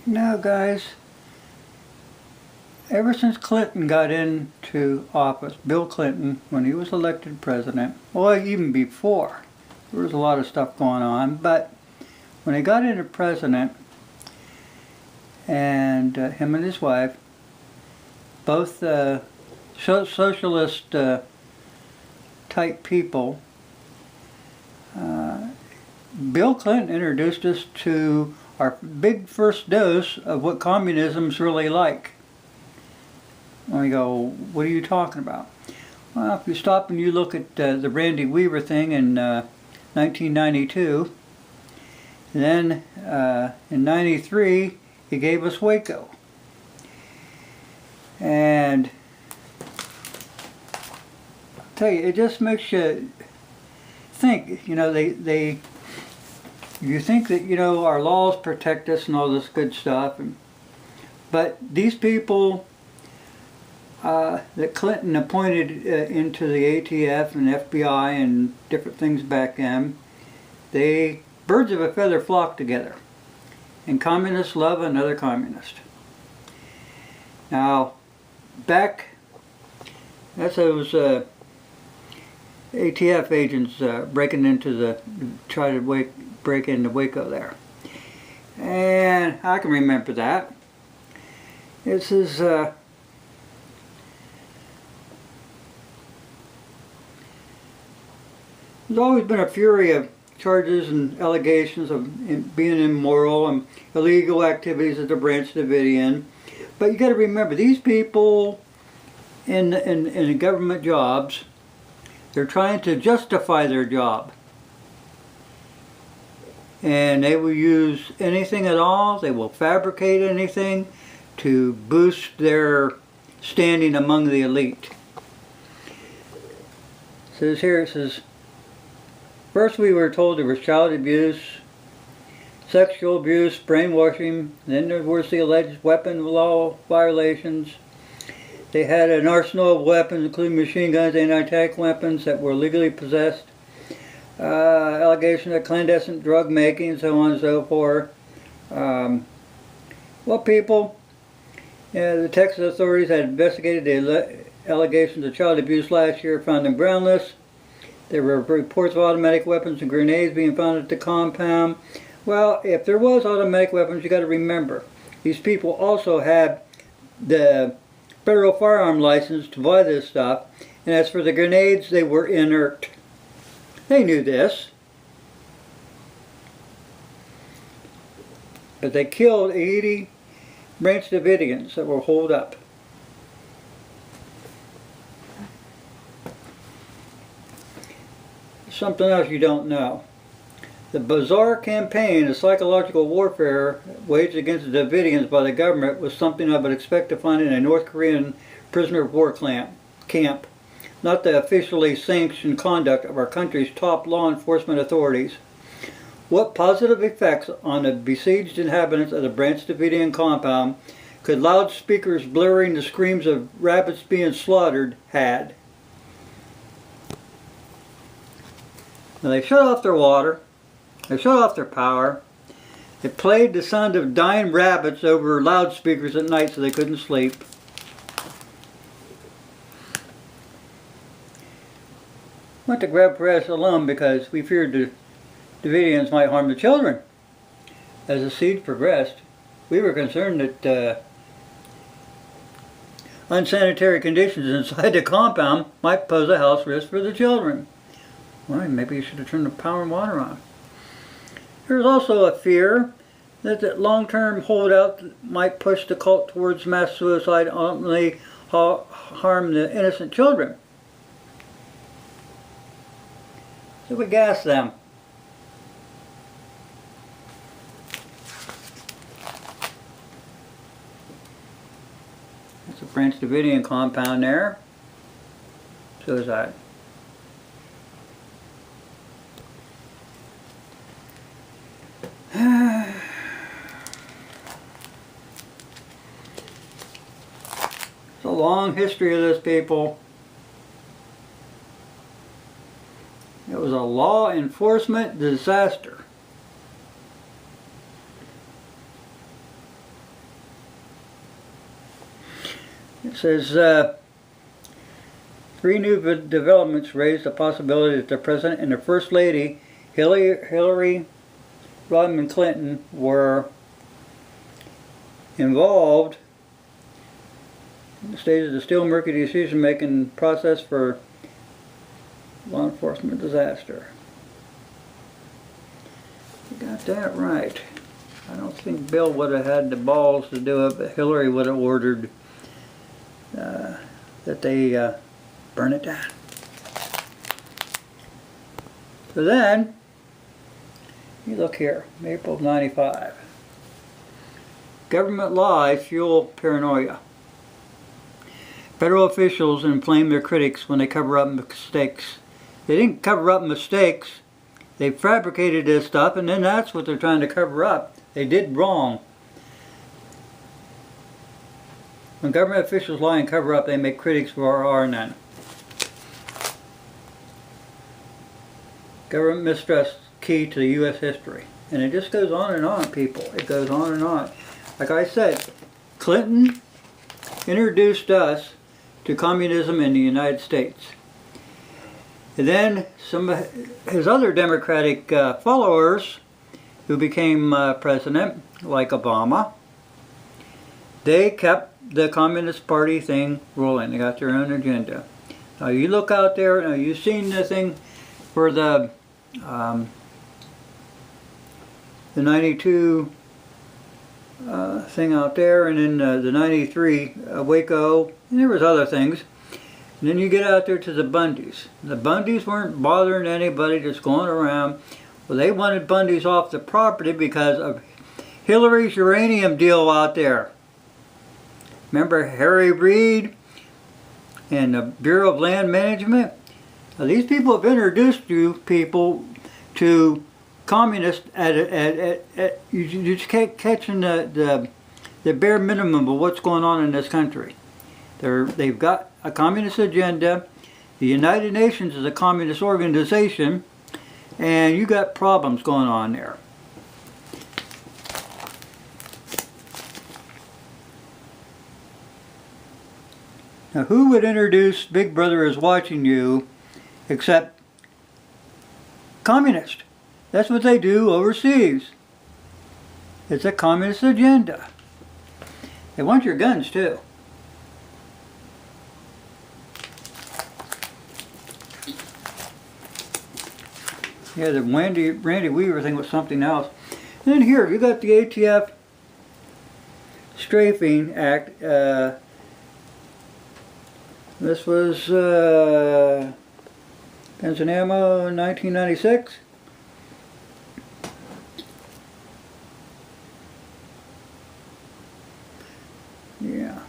Now, guys, ever since Clinton got into office, Bill Clinton, when he was elected president, well, even before, there was a lot of stuff going on, but when he got into president, and him and his wife, both socialist type people, Bill Clinton introduced us to our big first dose of what communism's really like. And we go, what are you talking about? Well, if you stop and you look at the Randy Weaver thing in 1992, then in 93 he gave us Waco. And I'll tell you, it just makes you think, you think that, our laws protect us and all this good stuff, but these people that Clinton appointed into the ATF and FBI and different things back then, birds of a feather flock together, and communists love another communist. Now, that's those ATF agents breaking into break into Waco there. And I can remember that. This is there's always been a fury of charges and allegations of being immoral and illegal activities at the Branch Davidian. But you got to remember, these people in the government jobs, they're trying to justify their job. And they will use anything at all, they will fabricate anything to boost their standing among the elite. It says, first we were told there was child abuse, sexual abuse, brainwashing, then there was the alleged weapon law violations. They had an arsenal of weapons, including machine guns, anti-tank weapons that were legally possessed. Allegation of clandestine drug making, and so on and so forth. Well, people, the Texas authorities had investigated the allegations of child abuse last year, found them groundless. There were reports of automatic weapons and grenades being found at the compound. Well, if there was automatic weapons, you got to remember, these people also had the federal firearm license to buy this stuff, and as for the grenades, they were inert. They knew this. But they killed 80 Branch Davidians that were holed up. Something else you don't know. The bizarre campaign of psychological warfare waged against the Davidians by the government was something I would expect to find in a North Korean prisoner of war camp, not the officially sanctioned conduct of our country's top law enforcement authorities. What positive effects on the besieged inhabitants of the Branch Davidian compound could loudspeakers blurring the screams of rabbits being slaughtered had? Now, they shut off their water, they shut off their power, they played the sound of dying rabbits over loudspeakers at night so they couldn't sleep. Went to grab press alone because we feared the Davidians might harm the children. As the siege progressed, we were concerned that unsanitary conditions inside the compound might pose a health risk for the children. Well, maybe you should have turned the power and water on. There was also a fear that the long-term holdout might push the cult towards mass suicide and ultimately harm the innocent children. So we gassed them. That's a Branch Davidian compound there. Suicide. It's a long history of this, people. It was a law enforcement disaster. It says, three new developments raise the possibility that the President and the First Lady, Hillary Rodham Clinton, were involved in the stage of the still murky decision-making process for law enforcement disaster. You got that right. I don't think Bill would have had the balls to do it, but Hillary would have ordered that they burn it down. So then, you look here, April of '95. Government lies fuel paranoia. Federal officials inflame their critics when they cover up mistakes. They didn't cover up mistakes. They fabricated this stuff, and then that's what they're trying to cover up. They did wrong. When government officials lie and cover up, they make critics for are none. Government mistrust key to U.S. history. And it just goes on, people. It goes on and on. Like I said, Clinton introduced us to communism in the United States. And then some of his other Democratic followers who became president, like Obama, they kept the Communist Party thing rolling. They got their own agenda. Now you look out there, now you've seen the thing for the 92 thing out there, and then the 93 Waco, and there was other things. And then you get out there to the Bundys. The Bundys weren't bothering anybody, just going around. Well, they wanted Bundys off the property because of Hillary's uranium deal out there. Remember Harry Reid and the Bureau of Land Management? Now, these people have introduced you people to communists you just can't catching the bare minimum of what's going on in this country. They've got a communist agenda. The United Nations is a communist organization, and you got problems going on there. Now, who would introduce Big Brother is watching you except communists? That's what they do overseas. It's a communist agenda. They want your guns too. Yeah, the Randy Weaver thing was something else. And then here, you got the ATF Strafing Act. This was Guns and Ammo, 1996. Yeah.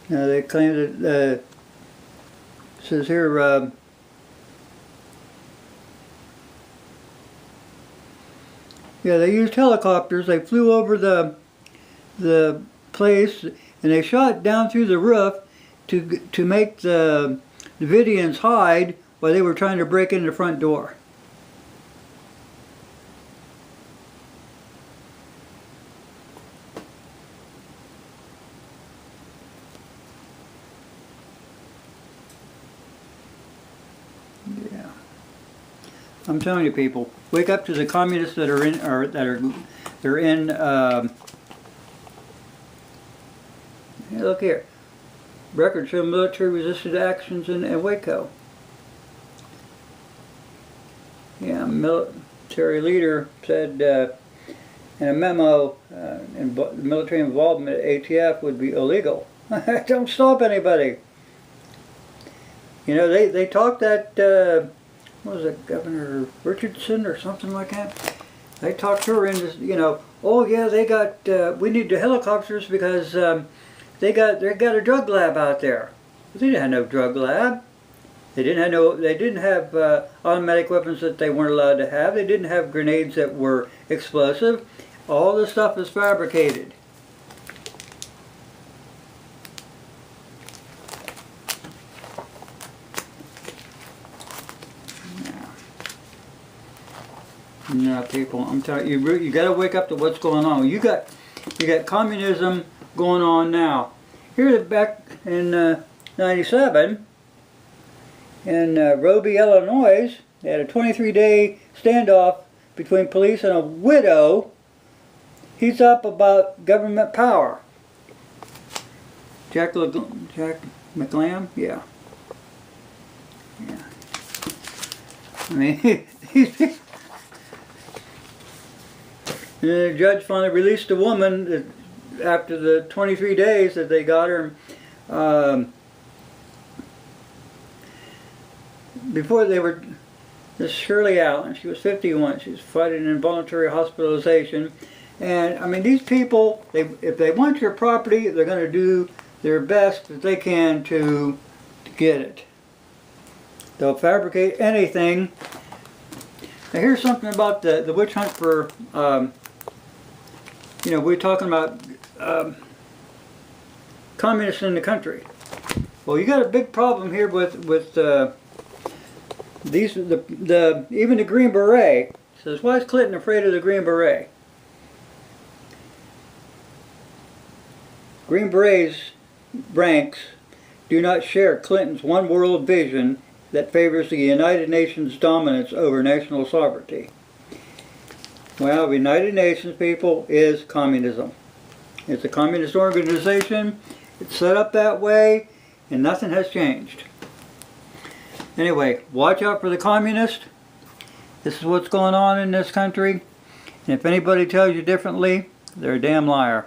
Now they claim that it says here yeah, they used helicopters. They flew over the place, and they shot down through the roof to make the Davidians hide while they were trying to break in the front door. Yeah, I'm telling you, people, wake up to the communists that are in, or they're in. Look here. Records show military resisted actions in Waco. Yeah, military leader said in a memo military involvement at ATF would be illegal. Don't stop anybody. You know, they talked that, what was it, Governor Richardson or something like that? They talked her into, you know, oh yeah, they got, we need the helicopters because they got a drug lab out there. They didn't have no drug lab. They didn't have automatic weapons that they weren't allowed to have. They didn't have grenades that were explosive. All this stuff is fabricated. Yeah, people, I'm telling you, you got to wake up to what's going on. You got You got communism going on now. Here back in 97, in Roby, Illinois, they had a 23-day standoff between police and a widow. He's up about government power. Jack McLam? Yeah. Yeah. I mean, the judge finally released a woman after the 23 days that they got her. Before they were, this Shirley Allen, she was 51. She was fighting involuntary hospitalization. And, I mean, these people, if they want your property, they're going to do their best that they can to get it. They'll fabricate anything. Now here's something about the witch hunt for, you know, we're talking about communists in the country. Well, you got a big problem here with these, even the Green Beret. Says, why is Clinton afraid of the Green Beret? Green Berets ranks do not share Clinton's one world vision that favors the United Nations dominance over national sovereignty. Well, the United Nations, people, is communism. It's a communist organization. It's set up that way, and nothing has changed. Anyway, watch out for the communists. This is what's going on in this country. And if anybody tells you differently, they're a damn liar.